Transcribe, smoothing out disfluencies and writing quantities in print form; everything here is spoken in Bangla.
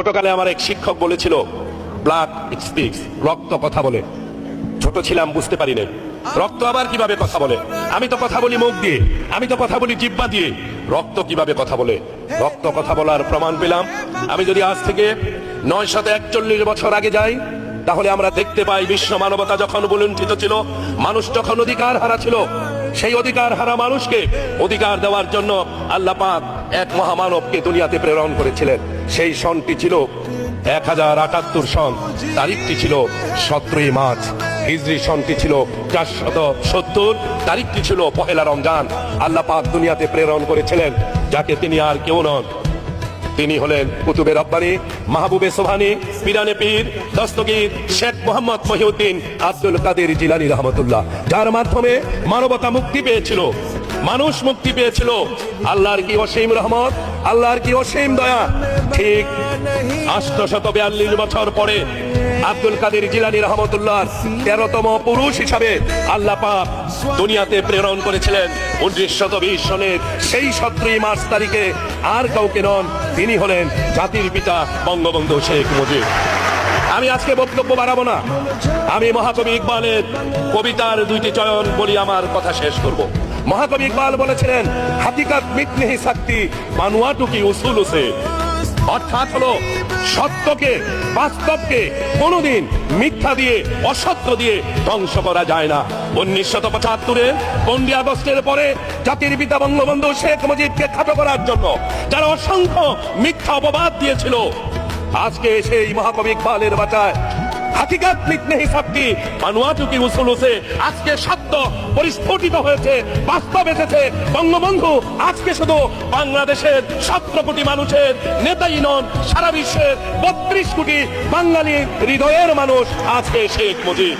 ছোটকালে আমার এক শিক্ষক বলেছিল, ব্লাড স্পিক্স, রক্ত কথা বলে। ছোট ছিলাম, বুঝতে পারি নাই রক্ত আবার কিভাবে কথা বলে। আমি তো কথা বলি মুখ দিয়ে, আমি তো কথা বলি জিহ্বা দিয়ে, রক্ত কিভাবে কথা বলে? রক্ত কথা বলার প্রমাণ পেলাম। আমি যদি আজ থেকে 941 বছর আগে যাই, তাহলে আমরা দেখতে পাই বিশ্ব মানবতা যখন বলুণ্ঠিত ছিল, মানুষ যখন অধিকার হারা ছিল, সেই অধিকার হারা মানুষকে অধিকার দেওয়ার জন্য আল্লাহ পাক এক মহামানবকে দুনিয়াতে প্রেরণ করেছিলেন। সেই সনটি ছিল 1078 সন, তারিখটি ছিল 17 মার্চ। হিজরি সনটি ছিল 470, তারিখটি ছিল পহেলা রমজান। আল্লাহ পাক দুনিয়াতে প্রেরণ করেছিলেন যাকে তিনি আর কেউ নন, তিনি হলেন কুতুবে রব্বানী, মাহবুবে সোবহানী, পিরানে পীর, দস্তগীর শেখ মোহাম্মদ মহিউদ্দিন আব্দুল কাদের জিলানী রহমতুল্লাহ, যার মাধ্যমে মানবতা মুক্তি পেয়েছিল, মানুষ মুক্তি পেয়েছিল। আল্লাহর কি অসীম রহমত, আল্লাহর কি অসীম দয়া। ঠিক 842 বছর পরে আব্দুল কাদের জিলানী রহমতুল্লাহ 13তম পুরুষ হিসাবে আল্লাহ পাক দুনিয়াতে প্রেরণ করেছিলেন 1920 সনের সেই 17 মার্চ তারিখে। আর কাউকে নন, তিনি হলেন জাতির পিতা বঙ্গবন্ধু শেখ মুজিব। আমি আজকে বক্তব্য বাড়াবো না, আমি মহাকবি ইকবালের কবিতার 2টি চয়ন বলি, আমার কথা শেষ করব। মহাকবি ইকবাল বলেছিলেন, হাকিকাত মিট নেহি সাকতি মানওয়াটু কি উসুল সে, অর্থাৎ হলো সত্যকে, বাস্তবকে কোনোদিন মিথ্যা দিয়ে, অসত্য দিয়ে ধ্বংস করা যায় না। 1975-এর 15 আগস্টের পরে জাতির পিতা বঙ্গবন্ধু শেখ মুজিবকে খাটো করার জন্য যারা অসংখ্য মিথ্যা অপবাদ দিয়েছিল, আজকে সেই মহাকবি ইকবালের বাঁচায় হাকিকাত মিট নেহি সাকতি মানওয়াটু কি উসুল সে, আজকে সত্য পরিস্ফুটিত হয়েছে, বাস্তব এসেছে। বঙ্গবন্ধু আজকে শুধু বাংলাদেশের 17 কোটি মানুষের নেতাই নন, সারা বিশ্বের 32 কোটি বাঙালি হৃদয়ের মানুষ আজকে শেখ মুজিব।